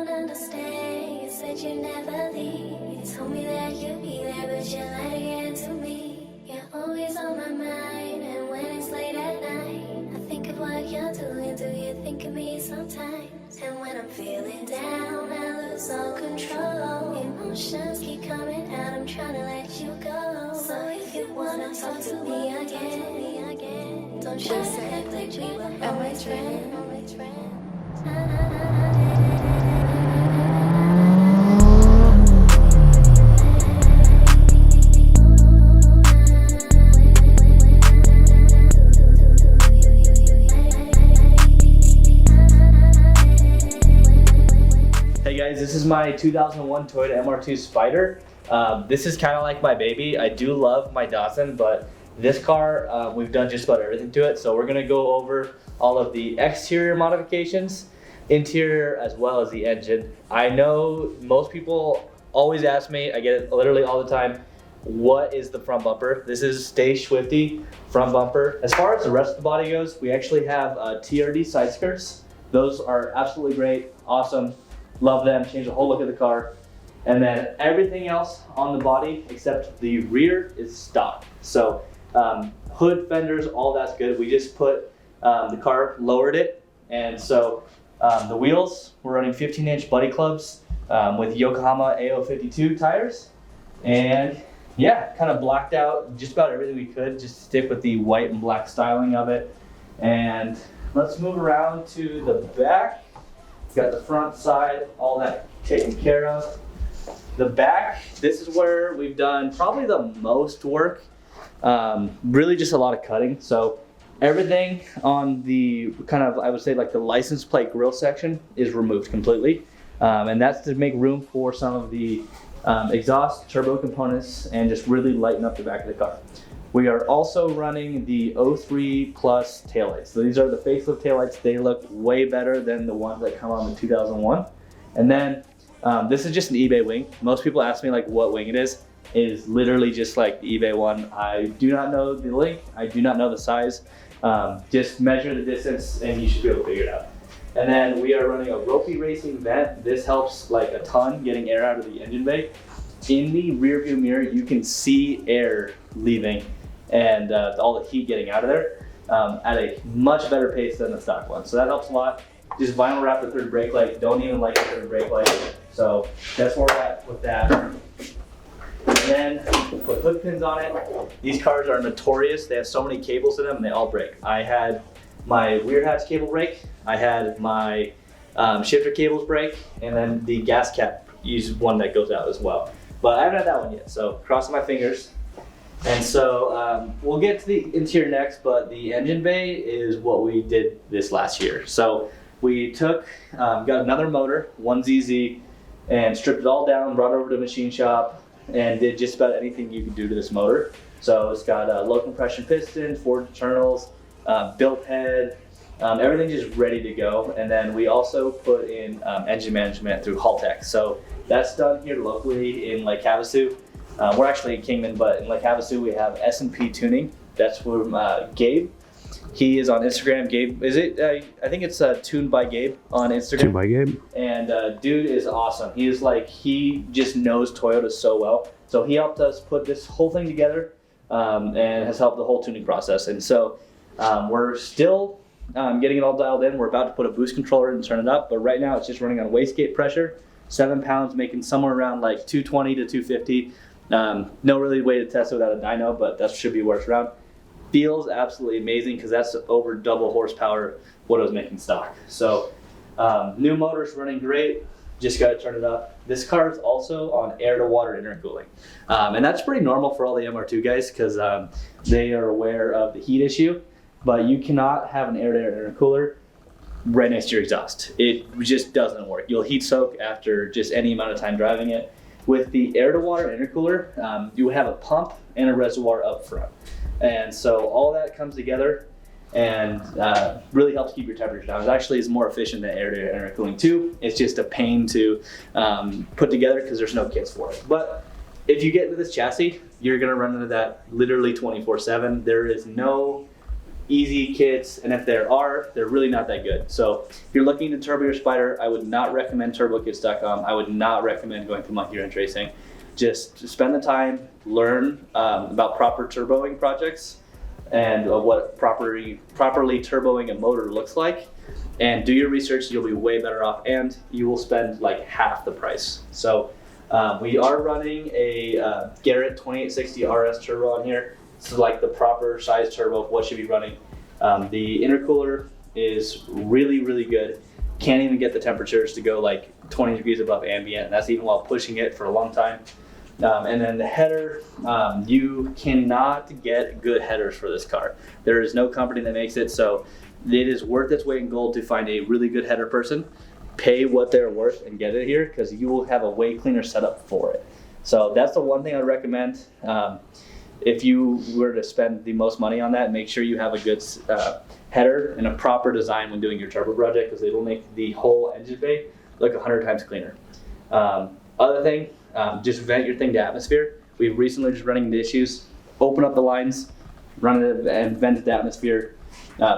don't understand. You said you never leave. You told me that you'd be there, but you lied again to me. You're always on my mind, and when it's late at night, I think of what you're doing. Do you think of me sometimes? And when I'm feeling down, I lose all control. Emotions keep coming out, I'm trying to let you go. So if you wanna talk to me again, don't try to act like we were always friends. Hey guys, this is my 2001 Toyota MR2 Spyder. This is kind of like my baby. I do love my Datsun, but this car, we've done just about everything to it. So we're gonna go over all of the exterior modifications, interior, as well as the engine. I know most people always ask me, I get it literally all the time, what is the front bumper? This is Stay Schwifty front bumper. As far as the rest of the body goes, we actually have TRD side skirts. Those are absolutely great, awesome. Love them, change the whole look of the car. And then everything else on the body except the rear is stock. So hood, fenders, all that's good. We just put the car, lowered it. And so the wheels, we're running 15-inch Buddyclups with Yokohama AO52 tires. And yeah, kind of blacked out just about everything we could, just stick with the white and black styling of it. And let's move around to the back. Got the front side, all that taken care of. The back, this is where we've done probably the most work. Really just a lot of cutting. So everything on the kind of, I would say like the license plate grille section is removed completely. And that's to make room for some of the exhaust turbo components and just really lighten up the back of the car. We are also running the 03 Plus taillights. So these are the facelift taillights. They look way better than the ones that come on the 2001. And then this is just an eBay wing. Most people ask me like what wing it is. It is literally just like the eBay one. I do not know the link. I do not know the size. Just measure the distance and you should be able to figure it out. And then we are running a Ropey Racing vent. This helps like a ton getting air out of the engine bay. In the rear view mirror, you can see air leaving and all the heat getting out of there at a much better pace than the stock one. So that helps a lot. Just vinyl wrap the third brake light. Don't even like the third brake light. So that's where we're at with that. And then put hood pins on it. These cars are notorious. They have so many cables in them and they all break. I had my rear hatch cable break. I had my shifter cables break, and then the gas cap is one that goes out as well. But I haven't had that one yet, so crossing my fingers. And so we'll get to the interior next, but the engine bay is what we did this last year. So we took, got another motor, 1ZZ, and stripped it all down, brought it over to the machine shop, and did just about anything you could do to this motor. So it's got a low compression piston, 4 internals, built head, everything just ready to go. And then we also put in engine management through Haltech. So that's done here locally in Lake Havasu. We're actually in Kingman, but in Lake Havasu we have S&P Tuning. That's from Gabe. He is on Instagram. Gabe, is it? I think it's Tuned by Gabe on Instagram. Tuned by Gabe. And dude is awesome. He is like, he just knows Toyota so well. So he helped us put this whole thing together and has helped the whole tuning process. And so we're still getting it all dialed in. We're about to put a boost controller and turn it up, but right now it's just running on wastegate pressure. 7 pounds, making somewhere around like 220 to 250. No really way to test it without a dyno, but that should be where it's around. Feels absolutely amazing because that's over double horsepower what I was making stock. So new motor's running great, just got to turn it up. This car is also on air to water intercooling. And that's pretty normal for all the MR2 guys because they are aware of the heat issue, but you cannot have an air to air intercooler right next to your exhaust. It just doesn't work. You'll heat soak after just any amount of time driving it. With the air to water intercooler, you have a pump and a reservoir up front. And so all that comes together and really helps keep your temperature down. It actually is more efficient than air to air intercooling too. It's just a pain to put together because there's no kits for it. But if you get into this chassis, you're gonna run into that literally 24/7. There is no easy kits, and if there are, they're really not that good. So if you're looking to turbo your Spyder, I would not recommend turbokits.com. I would not recommend going to Monkey Wrench Racing. Just spend the time, learn about proper turboing projects and what properly turboing a motor looks like, and do your research. You'll be way better off, and you will spend like half the price. So we are running a Garrett 2860 RS turbo on here. This is like the proper size turbo of what should be running. The intercooler is really, really good. Can't even get the temperatures to go like 20 degrees above ambient. And that's even while pushing it for a long time. And then the header, you cannot get good headers for this car. There is no company that makes it, so it is worth its weight in gold to find a really good header person. Pay what they're worth and get it here, because you will have a way cleaner setup for it. So that's the one thing I recommend. If you were to spend the most money on that, make sure you have a good header and a proper design when doing your turbo project, because it'll make the whole engine bay look 100 times cleaner. Other thing, just vent your thing to atmosphere. We've recently just running into issues. Open up the lines, run it and vent it to atmosphere.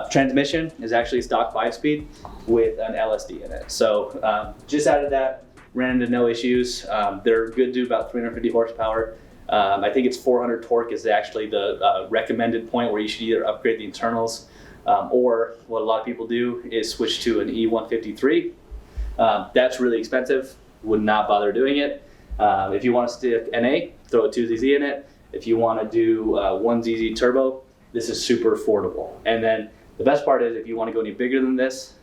Transmission is actually stock 5-speed with an LSD in it. So just added that, ran into no issues. They're good to do about 350 horsepower. I think it's 400 torque is actually the recommended point where you should either upgrade the internals or what a lot of people do is switch to an E153. That's really expensive, would not bother doing it. If you want to stick NA, throw a 2ZZ in it. If you want to do 1ZZ turbo, this is super affordable. And then the best part is if you want to go any bigger than this,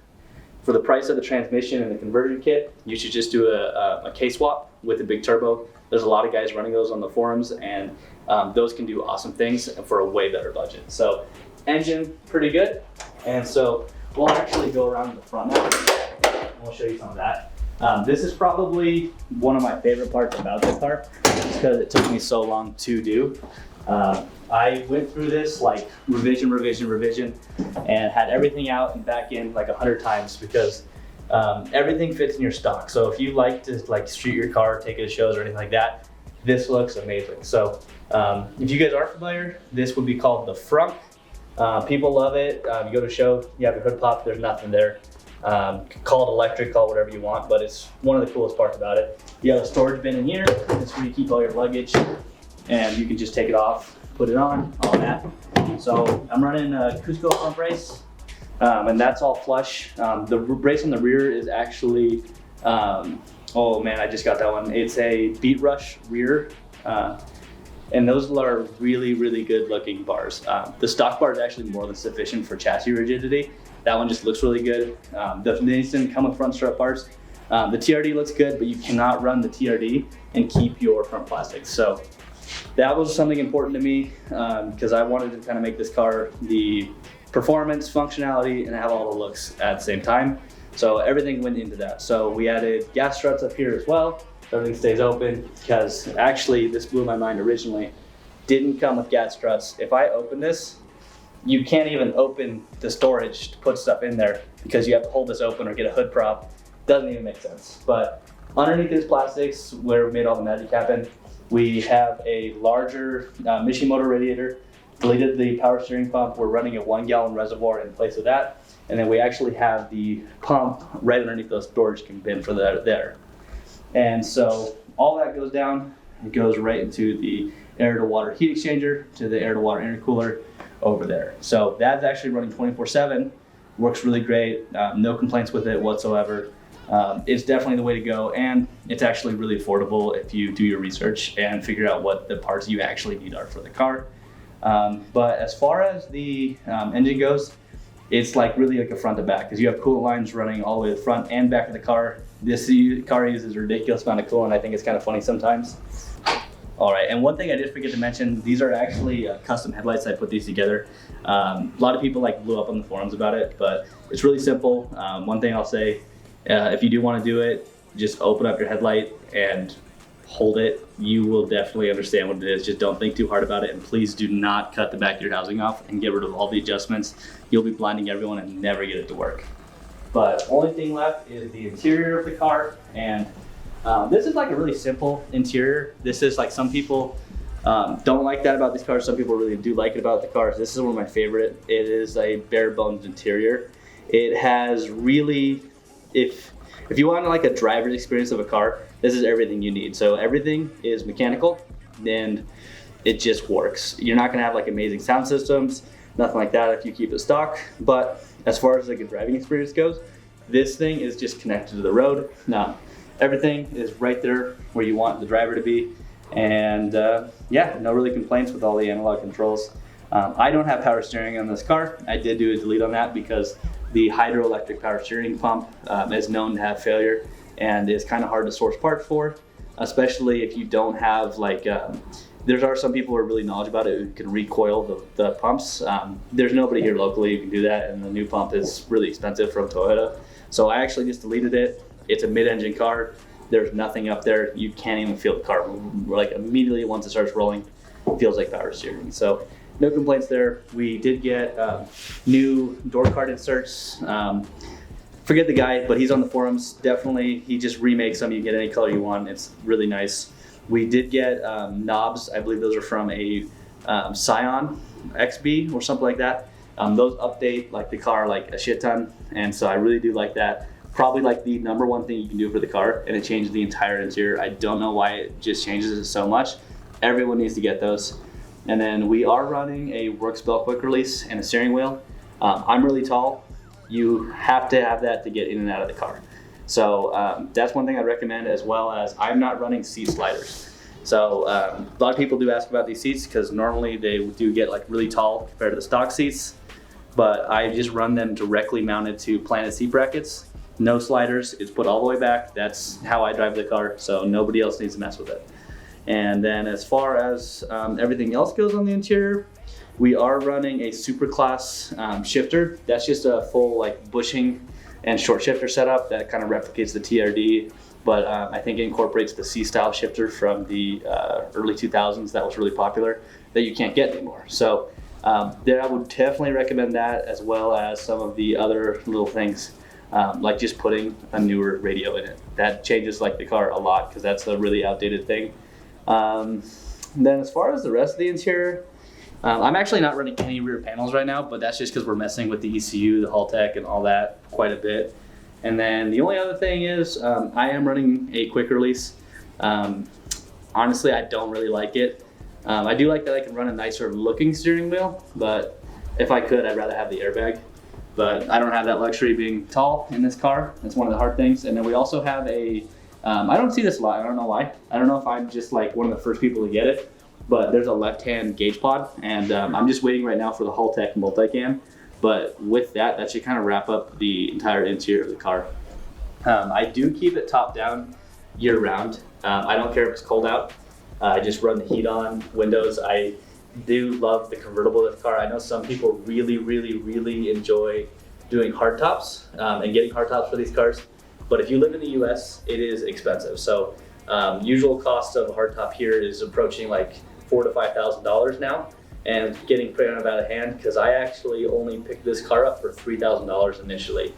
for the price of the transmission and the conversion kit, you should just do a K-swap with a big turbo. There's a lot of guys running those on the forums, and those can do awesome things for a way better budget. So engine, pretty good. And so we'll actually go around the front now, and we'll show you some of that. This is probably one of my favorite parts about this car, just because it took me so long to do. I went through this like revision, and had everything out and back in like 100 times, because everything fits in your stock. So if you like to like shoot your car, take it to shows or anything like that, this looks amazing. So if you guys aren't familiar, this would be called the frunk. People love it. You go to a show, you have your hood pop, there's nothing there. Call it electric, call it whatever you want, but it's one of the coolest parts about it. You have a storage bin in here. That's where you keep all your luggage, and you can just take it off, put it on, all that. So I'm running a Cusco front brace, and that's all flush. The brace on the rear is actually, oh man, I just got that one. It's a Beat Rush rear, and those are really, really good looking bars. The stock bar is actually more than sufficient for chassis rigidity. That one just looks really good. These didn't come with front strut bars. The TRD looks good, but you cannot run the TRD and keep your front plastics. So that was something important to me, because I wanted to kind of make this car the performance, functionality, and have all the looks at the same time. So everything went into that. So we added gas struts up here as well. Everything stays open, because actually this blew my mind originally. Didn't come with gas struts. If I open this, you can't even open the storage to put stuff in there, because you have to hold this open or get a hood prop. Doesn't even make sense. But underneath these plastics, where we made all the magic happen, we have a larger Mishi motor radiator. Deleted the power steering pump. We're running a 1 gallon reservoir in place of that. And then we actually have the pump right underneath the storage bin for that there. And so all that goes down. It goes right into the air to water heat exchanger, to the air to water intercooler over there. So that's actually running 24/7. Works really great. No complaints with it whatsoever. It's definitely the way to go, and it's actually really affordable if you do your research and figure out what the parts you actually need are for the car. But as far as the engine goes, it's like really like a front to back, because you have coolant lines running all the way to the front and back of the car. This car uses a ridiculous amount of coolant. I think it's kind of funny sometimes. All right, and one thing I did forget to mention, these are actually custom headlights. I put these together. A lot of people like blew up on the forums about it, but it's really simple. One thing I'll say, if you do want to do it, just open up your headlight and hold it. You will definitely understand what it is. Just don't think too hard about it, and please do not cut the back of your housing off and get rid of all the adjustments. You'll be blinding everyone and never get it to work. But only thing left is the interior of the car, and this is like a really simple interior. This is like, some people Don't like that about these cars. Some people really do like it about the cars. This is one of my favorite. It is a bare bones interior. It has really, if you want like a driver's experience of a car, this is everything you need. So everything is mechanical and it just works. You're not gonna have like amazing sound systems, nothing like that if you keep it stock. But as far as like a driving experience goes, this thing is just connected to the road. Now, everything is right there where you want the driver to be. And yeah, no really complaints with all the analog controls. I don't have power steering on this car. I did do a delete on that because the hydroelectric power steering pump is known to have failure and is kind of hard to source parts for, especially if you don't have like, there are some people who are really knowledgeable about it who can recoil the pumps. There's nobody here locally who can do that, and the new pump is really expensive from Toyota. So I actually just deleted it. It's a mid-engine car. There's nothing up there. You can't even feel the car. Like immediately once it starts rolling, it feels like power steering. So no complaints there. We did get new door card inserts. Forget the guy, but he's on the forums. Definitely, he just remakes them. You get any color you want. It's really nice. We did get knobs. I believe those are from a Scion XB or something like that. Those update like the car like a shit ton, and so I really do like that. Probably like the #1 thing you can do for the car, and it changes the entire interior. I don't know why it just changes it so much. Everyone needs to get those. And then we are running a works belt quick release and a steering wheel. I'm really tall. You have to have that to get in and out of the car. So that's one thing I'd recommend, as well as I'm not running seat sliders. So a lot of people do ask about these seats because normally they do get like really tall compared to the stock seats, but I just run them directly mounted to planted seat brackets. No sliders, it's put all the way back. That's how I drive the car, so nobody else needs to mess with it. And then as far as everything else goes on the interior, we are running a Superklasse shifter. That's just a full like bushing and short shifter setup that kind of replicates the TRD, but I think it incorporates the C-style shifter from the early 2000s that was really popular that you can't get anymore. So there I would definitely recommend that, as well as some of the other little things. Like just putting a newer radio in it. That changes like the car a lot because that's a really outdated thing. Then as far as the rest of the interior, I'm actually not running any rear panels right now, but that's just because we're messing with the ECU, the Haltech, and all that quite a bit. And then the only other thing is I am running a quick release. Honestly, I don't really like it. I do like that I can run a nicer looking steering wheel, but if I could, I'd rather have the airbag. But I don't have that luxury being tall in this car. That's one of the hard things. And then we also have a, I don't see this a lot, I don't know why. I don't know if I'm just like one of the first people to get it, but there's a left-hand gauge pod, and I'm just waiting right now for the Haltech multicam. But with that, that should kind of wrap up the entire interior of the car. I do keep it top down year round. I don't care if it's cold out. I just run the heat on, windows. I do love the convertible of the car. I know some people really, really, really enjoy doing hardtops and getting hardtops for these cars. But if you live in the US, it is expensive. So usual cost of a hardtop here is approaching like $4,000 to $5,000 now, and getting pretty out of hand because I actually only picked this car up for $3,000 initially.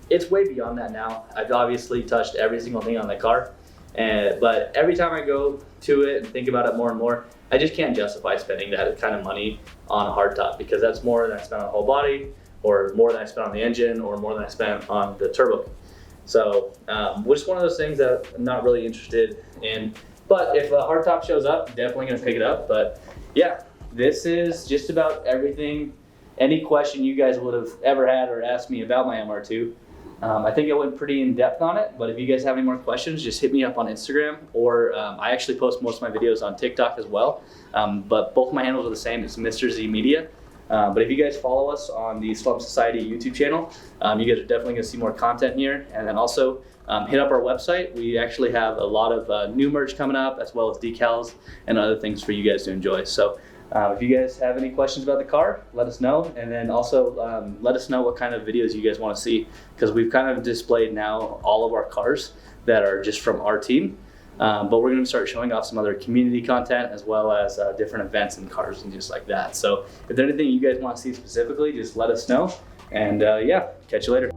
It's way beyond that now. I've obviously touched every single thing on the car, but every time I go to it and think about it more and more, I just can't justify spending that kind of money on a hardtop because that's more than I spent on the whole body, or more than I spent on the engine, or more than I spent on the turbo. So just one of those things that I'm not really interested in. But if a hardtop shows up, definitely gonna pick it up. But yeah, this is just about everything. Any question you guys would have ever had or asked me about my MR2. I think I went pretty in depth on it, but if you guys have any more questions, just hit me up on Instagram, or I actually post most of my videos on TikTok as well. But both my handles are the same, it's Mr. Z Media. But if you guys follow us on the Slum Society YouTube channel, you guys are definitely gonna see more content here. And then also hit up our website. We actually have a lot of new merch coming up, as well as decals and other things for you guys to enjoy. So if you guys have any questions about the car, let us know. And then also let us know what kind of videos you guys want to see, because we've kind of displayed now all of our cars that are just from our team. But we're going to start showing off some other community content, as well as different events and cars and just like that. So if there's anything you guys want to see specifically, just let us know. And yeah, catch you later.